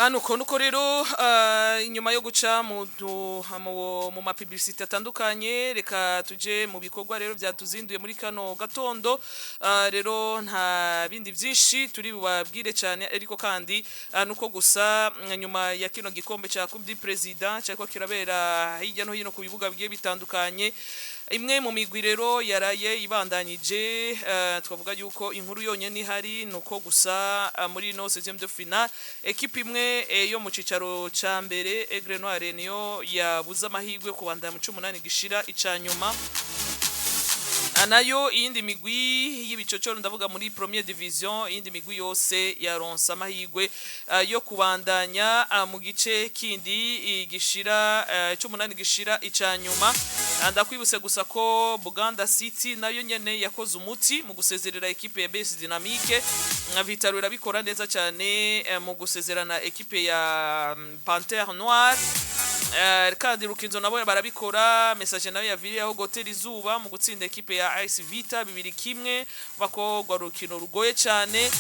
nuko rero inyuma yo guca mu mapublicité atandukanye reka tuje mu bikorwa rero byatuzinduye muri kano gatondo rero nta bindi byinshi turi bubabwire cyane ariko kandi nuko gusa nyuma ya kino gikombe cya Coupe du Président cyako kirabera hirya no hino ku bibuga bigiye bitandukanye imwe mu migwi rero yaraye ibandanyije twavuga yuko inkuru yonyene ihari nuko gusa muri no 16e de finale equipe imwe yo mu cicaro ca mbere Aigle Noir niyo yabuza amahirwe kubandanya mu 18 gishira icanyuma anayo iyindi migwi y'ibicocoro ndavuga muri Premier Division iyindi migwi yose yaronsa amahirwe yo kubandanya mu gice kindi gishira 18 gishira icanyuma ndakwibuse gusa ko Buganda City nayo nyene yakoze umuti mu gusezerera equipe ya BS Dynamique nka Vitaro irabikora neza cyane mu gusezerana equipe ya Panthère Noire kandi Rukinzo nabo barabikora message nayo yaviriye aho gotera izuba mu gutsinda equipe ya AS Vita 2-1 bakogwa rukino rugoye cyane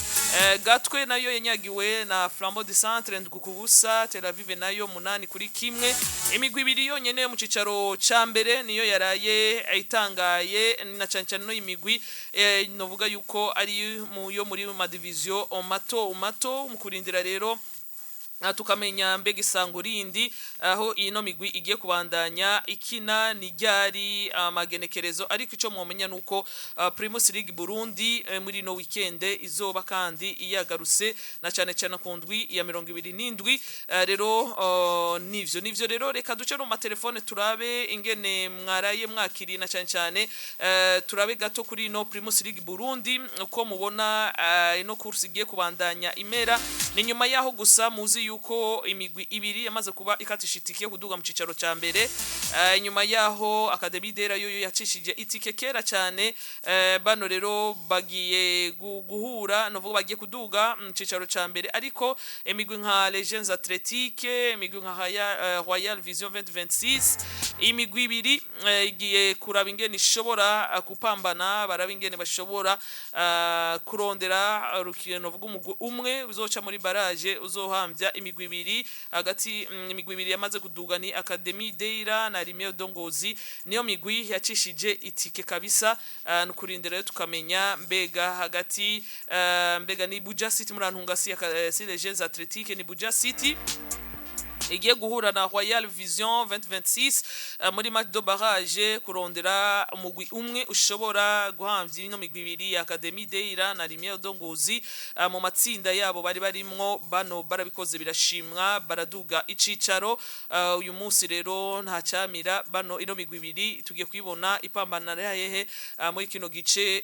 Gatwe nayo yanyagiwe na Flambeau du Centre ndgukubusa Tel Aviv nayo 8-1 imigwi ibiri yonyene mu cicaro ca mbere niyo yaraye itangaye na cancane no imigwi novuga yuko ari yo muri ma division mato mu kurindira rero tukamenya mbega isango rindi aho ino migwi igiye kubandanya ikina nijyari amagenekerezo ariko ico mwomenya nuko Primus League Burundi muri no weekend izoba kandi iyagaruse na cyane cyane ku ndwi ya 27 rero nivyo rero reka duce no matelefone turabe ingene mwaraye mwakiri na cyane cyane turabe gato kuri no Primus League Burundi uko mubona ino course igiye kubandanya imera ni nyuma yaho gusa muzi yuko imigwi ibiri yamaze kuba ikatisha itike kuduga mu cicaro ca mbere inyuma yaho Academy Dera yo yacishije itike kera cyane bano rero bagiye guhura no vuga bagiye kuduga mu cicaro ca mbere ariko imigwi nka Legends Athletique imigwi nka Royal Vision 2026 imigwi ibiri igiye kuraba ingene ishobora kupambana baraba ingene bashobora kurondera rukino vuga umugwi umwe uzoca muri barrage uzohambya imigwi ibiri hagati imigwi ibiri yamaze kuduga ni Academy Deira na Rimeo Dongozi niyo migwi yacishije itike kabisa nukurindira rero tukamenya mbega hagati mbega ni Buja City murantunga si Legends Athletique ni Buja City igiye guhura na Royal Vision 2026 muri match de barrage kurondera umugwi umwe ushobora guhamvya ino migwi ibiri ya Academy Deira na Rimeo Dongozi mu matsinda yabo bari barimwo bano barabikoze birashimwa baraduga icicaro uyu munsi rero nta camira bano ino migwi ibiri tugiye kwibona ipambana yahehe muri kino gice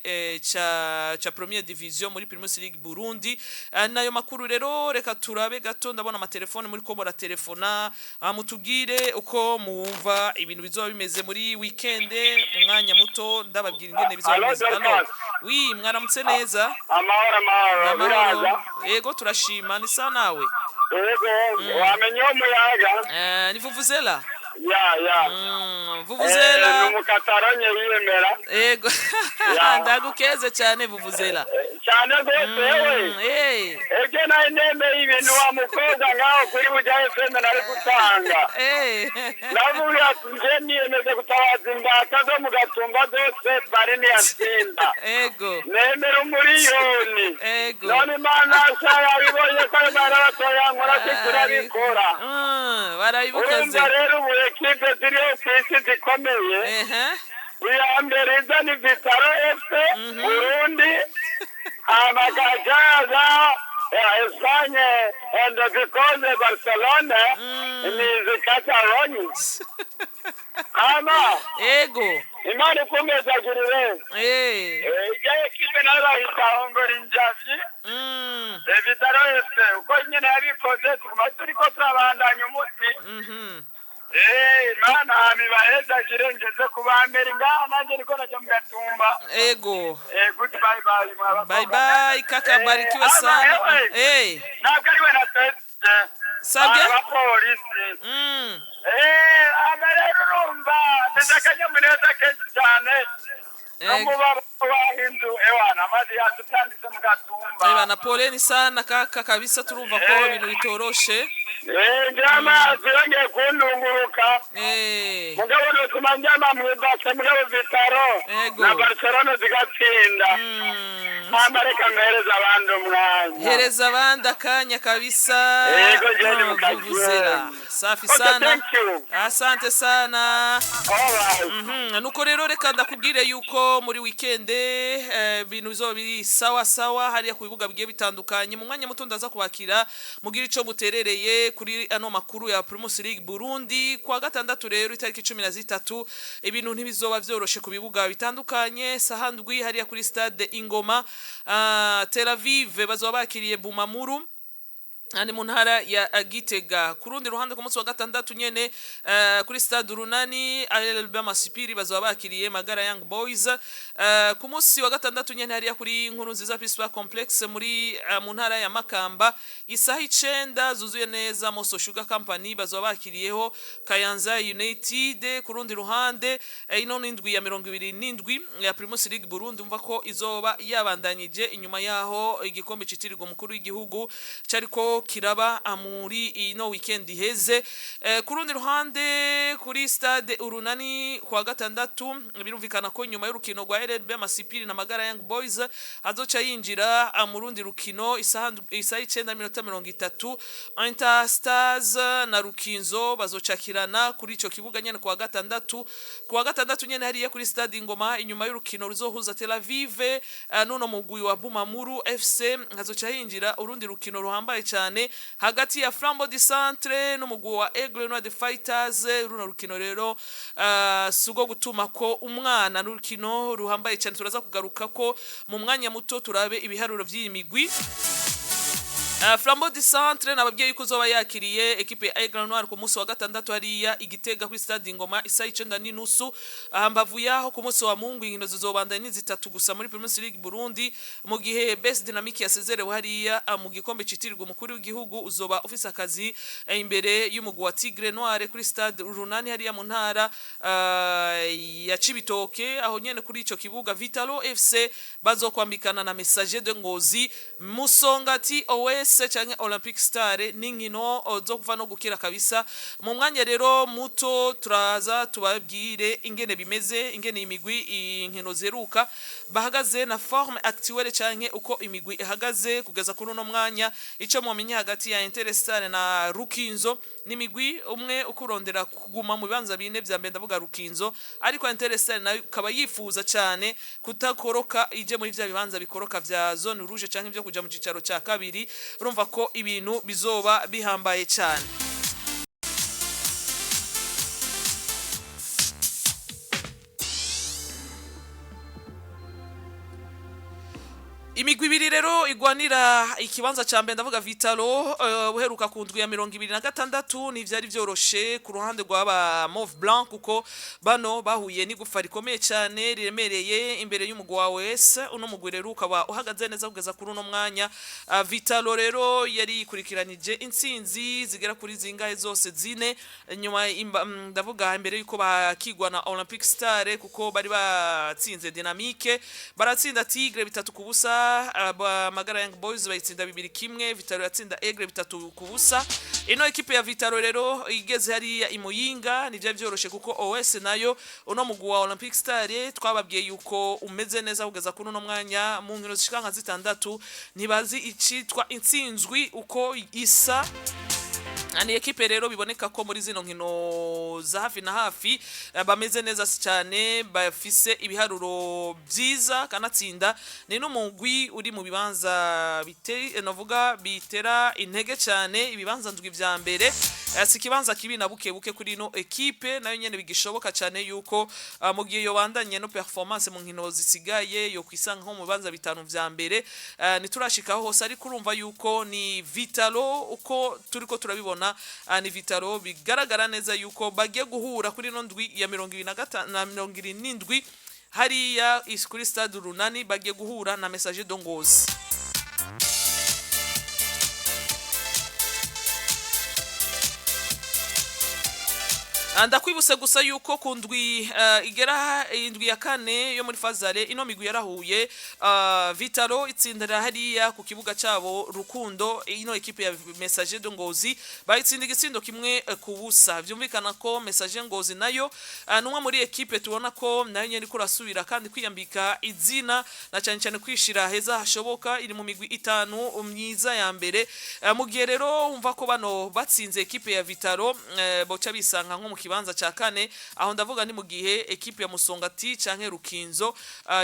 ca Premier Division muri Primus League Burundi nayo makuru rero reka turabe gato ndabona amatelefone muri ko telefone mutubwire uko muwumva ibintu bizoba bimeze muri weekend umwanya muto ndababwira ingene bizoba bimeze hano wi mwaramutse neza amahoro yego turashima ni sana nawe yego wamenye umuyaga ni vuvuzela vuvuzela umukataranye yiyemera yego ndagukeze cyane vuvuzela cyane gose ege nayo nemeye ibintu wa mukobwa ngaho kuri Buja FM nari gutanga navuga nje niyemeze gutabaza imbata zo mu gatumba zose bari ni yatsinda nemera umuriyoni none Imana yabibonye ko barabatoya nkora kurabikora barayibukaze rero ubu ekipe ziriho kwisi zikomeye iya mbere iza ni Vitaro FC Burundi amagajaza Espagne and because Barcelona ni Cataloni ama Imana ikomeza gurire igiye kipe narahita ngori njavyi Vitaro FC uko nyine yabikoze tukuma turiko turabandanya umuti Mana mibaheza kirengeze kubambera ngaha nanje niko naje mugatumba goodbye bye kaka barikiwe sana nakariwe na tete sabye abapolisi amarero rumba ndakanya muneza kenshi cyane n'umubaba inzu ewana amazi yatutanditse mu gatumba. Bana poleni sana kaka kabisa turumva ko ibintu bitoroshe. Njama zirongeye kundunguruka. Mugabo no tumanjama mwibase mugabo Vitaro. Na Barcelona zigatsinda. Amareka ngereza abantu mwanya. Hereza abandi akanya kabisa. Yego jeni mukazera. Safi sana. Asante sana. Nuko rero reka ndakubwire yuko muri weekend ibintu bizoba biri sawa sawa hariya ku bibuga bigiye bitandukanye mu mwanya muto ndaza kubakira mugira ico muterereye kuri ano makuru ya Primus League Burundi kwa gatandatu rero itariki 13 ibintu ntibizoba vyoroshe ku bibuga bitandukanye sahandwi hariya kuri stade Ingoma Tel Aviv bazoba bakiriye Bumamuru ane mu ntara ya Gitega kurundi ruhande ku munsi wa gatandatu nyene kuri stade Urunani Alabama Sipiri bazoba bakiriye Magara Young Boys ku munsi wa gatandatu nyene hariya kuri Nkuru Nziza Peace Complex muri mu ntara ya Makamba isaha 9 zuzuye neza Moso Sugar Company bazoba bakiriyeho Kayanza United kurundi ruhande ino n'indwi ya 27 ya Primus League Burundi umva ko izoba yabandanyije inyuma yaho igikombe citirirwa mukuru w'igihugu cariko kiraba muri ino weekend iheze kurundi ruhande kuri stade Urunani kwa gatandatu birumvikana ko nyuma y'urukino rwa LB Masipiri na Magara Young Boys azoca yinjira mu rundi rukino isaha 9:30 Interstars na Rukinzo bazocakirana kuri ico kibuga nyene kwa gatandatu nyene hariya kuri stade Ingoma inyuma y'urukino ruzohuza Tel Aviv nuno mugwi wa Bumamuru FC azoca yinjira urundi rukino ruhambaye cyane hagati ya Flambeau du Centre n'umugwi wa Aigle Noir de Fighters runo rukino rero sugo gutuma ko umwana n'urukino ruhambaye cyane turaza kugaruka ko mu mwanya muto turabe ibiharuro vy'imigwi Flambeau du Centre nababwiye yuko zoba yakiriye equipe ya Aigle Noir ku munsi wa gatandatu hariya Igitega kuri stade Ingoma isa 9:30 mbavu yaho ku munsi wa Mungu inkino zizobandanya ni zitatu gusa muri Primus League Burundi mu gihe Best Dynamic yasezerewe hariya mu gikombe citirirwa umukuru w'igihugu uzoba ofisa akazi imbere y'umugwi wa Tigre Noir kuri stade Urunani hariya mu ntara ya Cibitoke aho nyene kuri ico kibuga Vitalo FC bazokwambikana na Messager de Ngozi Musongati OS canke Olympic Star n'inkino zo kuva no gukira kabisa mu mwanya rero muto turaza tubabwire ingene bimeze ingene imigwi inkino zeruka bahagaze na forme actuelle canke uko imigwi ihagaze kugeza kuri no mwanya ico mumenye hagati ya Interstar na Rukinzo nimigwi umwe ukurondera kuguma mu bibanza bine vya mbere ndavuga Rukinzo ariko Interstar nayo kaba yifuza cyane kutakoroka ije muri vya bibanza bikoroka vya zone rouge canke byo kuja mu cicaro ca kabiri urumva ko ibintu bizoba bihambaye cyane imigwi ibiri rero igwanira ikibanza ca mbere ndavuga Vitalo buheruka ku ndwi ya 26 n'ivyari vyoroshe ku ruhande rw'aba Mauve Blanc kuko bano bahuye n'igufa rikomeye cyane riremereye imbere y'umugwi wa OS uno mugwi rero ukaba uhagaze neza kugeza kuri uno mwanya Vitalo rero yari ikurikiranije intsinzi zigera kuri zingahe zose zine nyuma ndavuga imbere yuko bakigwa na Olympic Star kuko bari batsinze Dynamique baratsinda Tigre 3-0 Magara Young Boys bayitsinda 2-1 Vitalo yatsinda Aigle 3-0 ino ekipe ya Vitalo rero igeze hari ya Imuyinga nivyo vyoroshe kuko OS nayo uno mugwi wa Olympic Star twababwiye yuko umeze neza kugeza kuri uno mwanya mu nkino zishika nka 6 ntibazi icitwa intsinzwi uko isa ani ekipe rero biboneka ko muri zino nkino za hafi na hafi bameze neza cyane bafise ibiharuro byiza kanatsinda ni no mugwi uri mu bibanza navuga bitera intege cyane ibibanza ndwi vya mbere si kibanza kibi na buke kuri no ekipe nayo nyene bigishoboka cyane yuko mu gihe yo bandanye no performance mu nkino zisigaye yo kwisanga nko mu bibanza bitanu vya mbere niturashikaho hose ari kurumva yuko ni Vitalo uko turiko turabibona ni Vitalo bigaragara neza yuko bagiye guhura kuri no ndwi ya 25 na 27 hariya kuri stade Urunani bagiye guhura na Messager de Ngozi Ndakwibuse gusa yuko kundwi igera indwi ya kane yo muri Fazale ino migwi yarahuye Vitalo itsindira hariya ku kibuga cyabo Rukundo ino ekipe ya Messager de Ngozi bayitsinda igitsindo kimwe ku busa byumvikana ko Messager Ngozi nayo numwe muri ekipe tubona ko nayo nyene kurasubira kandi kwiyambika izina na cyane cyane kwishira heza hashoboka iri mu migwi itanu myiza ya mbere mu gihe rero umva ko bano batsinze ekipe ya Vitalo boca bisanga nko mu kibanza cha kane aho ndavuga ni mu gihe ekipe ya Musongati canke Rukinzo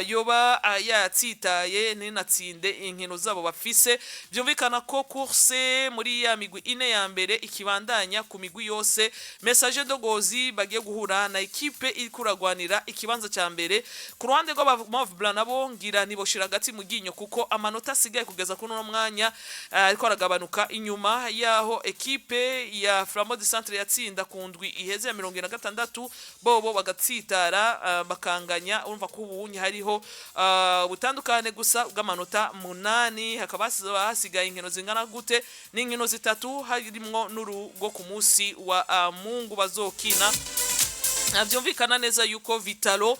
yoba yatsitaye ninatsinde inkino zabo bafise byumvikana ko course muri ya migwi ine ya mbere ikibandanya ku migwi yose Messager de Ngozi bagiye guhura na ekipe iri kuragwanira ikibanza cha mbere ku ruhande rwa Mauve Blanc nabo ngira niboshira gati mu ginyo kuko amanota asigaye kugeza kuno no mwanya ariko aragabanuka inyuma yaho ekipe ya Flambeau du Centre yatsinda kundwi iheze ya 76 bobo bagatsitara bakanganya urumva ko ubunye hariho butandukane gusa bw'amanota 8 hakaba hasigaye inkino zingana gute n'inkino zitatu harimwo n'urugo ku munsi wa Mungu bazokina byumvikana neza yuko Vitalo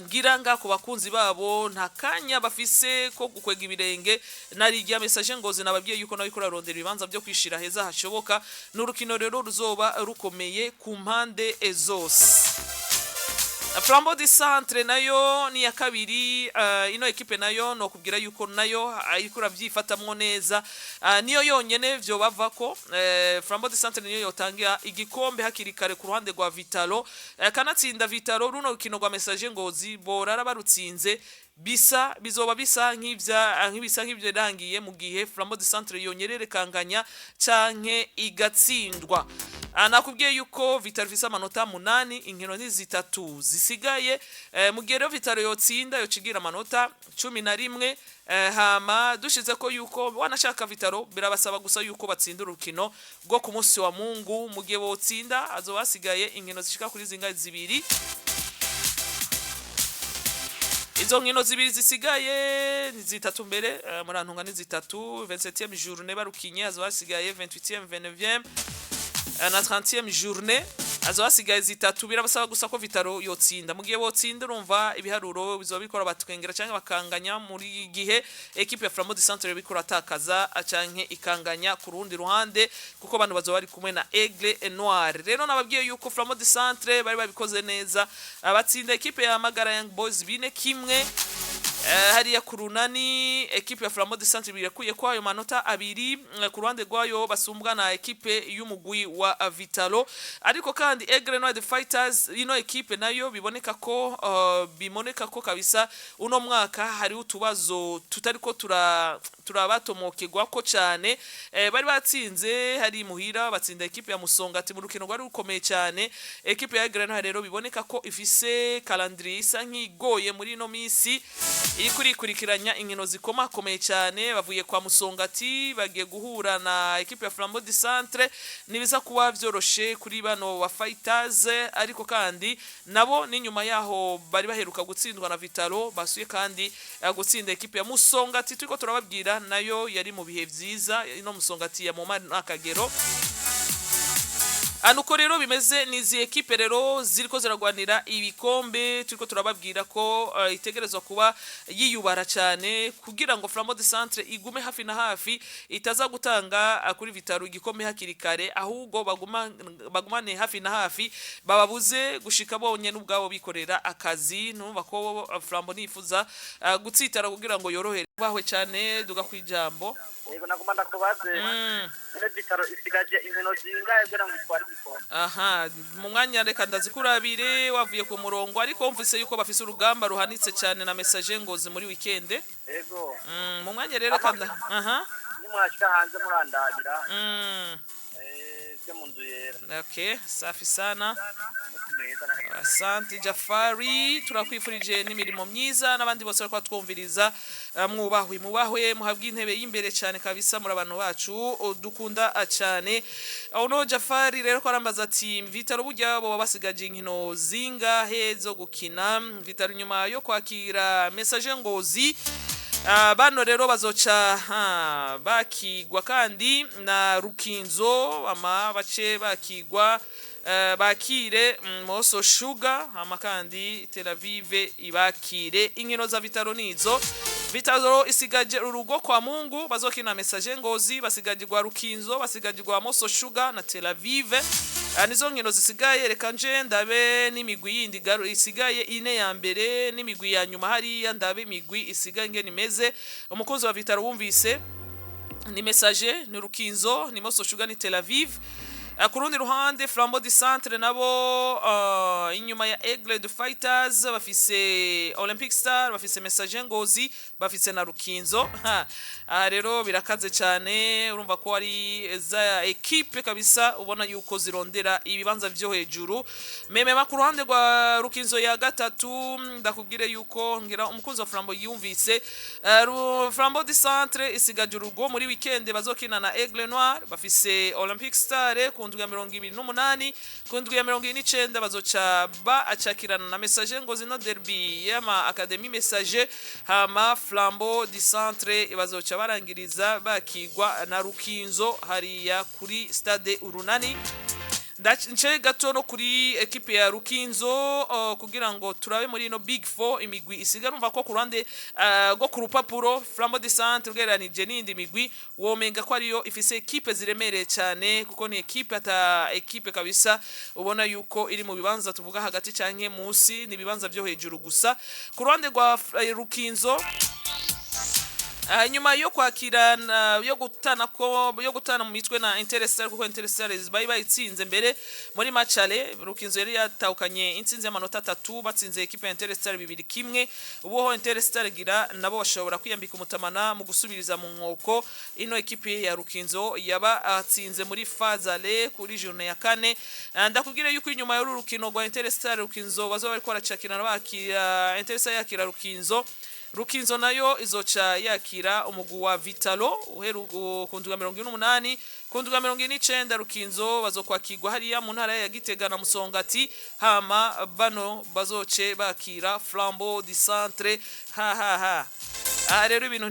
ngiranga ku bakunzi babo nta kanya bafise ko gukwega ibirenge narijya Messager Ngozi nababwiye yuko nayo kurarondera ibibanza byo kwishira heza hashoboka n'urukino rero ruzoba rukomeye ku mpande zose Flambeau du Centre nayo ni ya kabiri ino ekipe nayo no kubwira yuko nayo ayikura byifatamwo neza niyo yonyene byo bavako Flambeau du Centre niyo yotangira igikombe hakirikare ku ruhande rwa Vitalo kanatsinda Vitalo runo rukino rwa Messager Ngozi borara barutsinze bizoba bisa nk'ibyo rangiye mu gihe Flambeau du Centre yonyerere kanganya canke igatsindwa nakubwiye yuko Vitalo visa amanota 8 inkino ni zitatu zisigaye mu gihe rero Vitalo yotsinda yocigira amanota 11 hama dushize ko yuko wanashaka Vitalo birabasaba gusa yuko batsinda urukino rwo ku munsi wa Mungu mu gihe botsinda azobasigaye inkino zishika kuri zinga zibiri izo nkino zibiri zisigaye zitatu mbere murantunga ni zitatu 27e journée barukinye azobasigaye 28e 29e na 30e journée azobasigaye zitatu birabasaba gusa ko Vitalo yotsinda mu gihe botsinda urumva ibiharuro bizobikora batwengera canke bakanganya muri gihe equipe ya Flambeau du Centre bikora atakaza canke ikanganya ku rundi ruhande kuko abantu bazoba bari kumwe na Aigle Noir rero nababwiye yuko Flambeau du Centre bari babikoze neza abatsinda equipe ya Magara Young Boys bine kimwe hariya kurunani ekipe ya Flambeau du Centre birakuye ko ayo manota abiri ku ruhande rwayo basumbwa na ekipe y'umugwi wa Vitalo ariko kandi Aigle Noir the Fighters ino ekipe nayo biboneka ko kabisa uno mwaka hari utubazo tutariko turabatomokegwa ko cyane bari batsinze hari muhira batsinda ekipe ya Musongati mu rukino rwari rukomeye cyane ekipe ya Aigle Noir rero biboneka ko ifise calendrier isa nk'igoye muri ino misi ikurikiranya inkino zikomakomeye cyane bavuye kwa Musongati bagiye guhura na ekipe ya Flambeau du Centre nibiza kuba byoroshe kuri bano wa Fighters ariko kandi nabo ni nyuma yaho bari baheruka gutsindwa na Vitalo basuye kandi gutsinda ekipe ya Musongati turiko turababwira nayo yari mu bihe byiza ino Musongati ya Moma n'Akagero anuko rero bimeze nizi ekipe rero ziriko ziragwanira ibikombe turiko turababwira ko itegerezwa kuba yiyubara cyane kugira ngo Flambeau du Centre igume hafi na hafi itaza gutanga kuri Vitalo igikombe hakirikare ahubwo bagumane hafi na hafi bababuze gushika bonye n'ubwabo bikorera akazi numva ko Flambeau nifuza gutsitara kugira ngo yorohere bahwe cyane duga kwijambo yego nakumanda kubaze Vitalo isigaje inkino zingahe bwira ngo twari gikombe aha mu mwanya reka ndazikurabire wavuye ku murongo ariko mvise yuko bafise urugamba ruhanitse cyane na Messager Ngozi muri weekend yego mu mwanya rero kanda aha ni mwashika hanze murandabira munzu yera okay safi sana asante Jafari turakwifurije n'imirimo myiza n'abandi bose bariko twumviriza mwubahwe muhabwe intebe y'imbere cyane kabisa muri abantu bacu dukunda cyane ono Jafari rero ko arambaza ati Vitalo burya bo basigaje inkino zingahe zo gukina Vitalo nyuma yo kwakira Messager Ngozi bano rero bazoca bakigwa kandi na Rukinzo ama bace bakigwa bakire Moso Sugar hama kandi Tel Aviv ibakire inkino za Vitalo nizo. Vitalo isigaje urugo kwa Mungu bazokina Message Ngozi, basigaje gwa Rukinzo, basigaje gwa Moso Sugar na Tel Aviv. Nizo nkino zisigaye, reka nje ndabe n'imigwi yindi isigaye ine ya mbere n'imigwi ya nyuma hari ndabe imigwi isigaye ngene imeze. Umukunzi wa Vitalo wumvise ni Message, ni Rukinzo, ni Moso Sugar, ni Tel Aviv. Ku rundi ruhande Flambeau du Centre nabo inyuma ya Aigle de Fighters bafise Olympic Star, bafise Message Ngozi, bafise na Rukinzo. Rero birakaze cyane, urumva ko ari za equipe kabisa ubona yuko zirondera ibibanza byo hejuru. Meme ku ruhande rwa Rukinzo ya gatatu ndakubwire yuko ngira umukunzi wa Flambeau yumvise Flambeau du Centre isigaje urugo muri weekend bazokina na Aigle Noir, bafise Olympic Star kundwi ya 28, kundwi ya 29 bazoca acakirana na Message Ngozi no derby yama Academy Message, hama Flambeau du Centre bazoca barangiriza bakigwa na Rukinzo hariya kuri stade Urunani. Nce gato no kuri equipe ya Rukinzo kugira ngo turabe muri no Big 4 imigwi isiga, numva ko kurande go ku rupapuro Flambeau du Centre ugereranije n'indi migwi womenga ko ariyo ifise equipe ziremereye cyane, kuko ni equipe kabisa ubona yuko iri mu bibanza tuvuga hagati canke musi, ni bibanza byo hejuru gusa. Ku ruhande rwa Rukinzo nyuma yo kwakirana yo gutana mu mitwe na Interstar, kuko Interstar bayitsinze mbere muri matchale. Rukinzo yari yatahukanye intsinzi y'amanota 3 batsinze equipe ya Interstar 2-1. ubuho Interstar gira nabo bashobora kwiyambika umutamana mu gusubiriza mu nkoko ino equipe ya Rukinzo yaba atsinze muri fazale kuri journée ya 4. Ndakubwire yuko inyuma y'uru rukino rwa Interstar Rukinzo bazo bari kwacakirana bakira Interstar yakira Rukinzo nayo izoca yakira umugwi wa Vitalo uheruka kundwa 28, kundwa 29 Rukinzo bazokwakirwa hariya mu ntara ya Gitega na Musongati, hama bano bazoce bakira Flambeau du Centre. Rero ibintu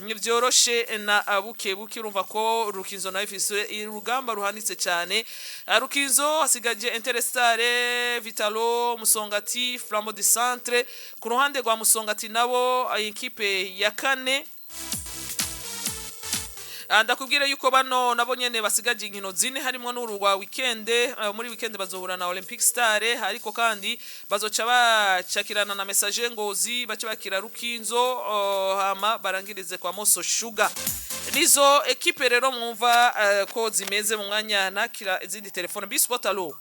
nivyoroshe na buke urumva ko Rukinzo nayo ifise urugamba ruhanitse cyane. Rukinzo hasigaje Interstar, Vitalo, Musongati, Flambeau du Centre. Ku ruhande rwa Musongati nabo equipe ya 4 ndakubwira yuko bano nabo nyene basigaje inkino zine harimo n'urwa weekend. Muri weekend bazohura na Olympic Star, ariko kandi bazoca bacakirana na Message Ngozi, bace bakira Rukinzo hama barangirize kwa Moso Sugar. Nizo equipe rero mwumva ko zimeze mu mwanya nakira izindi telefone. Bisport allo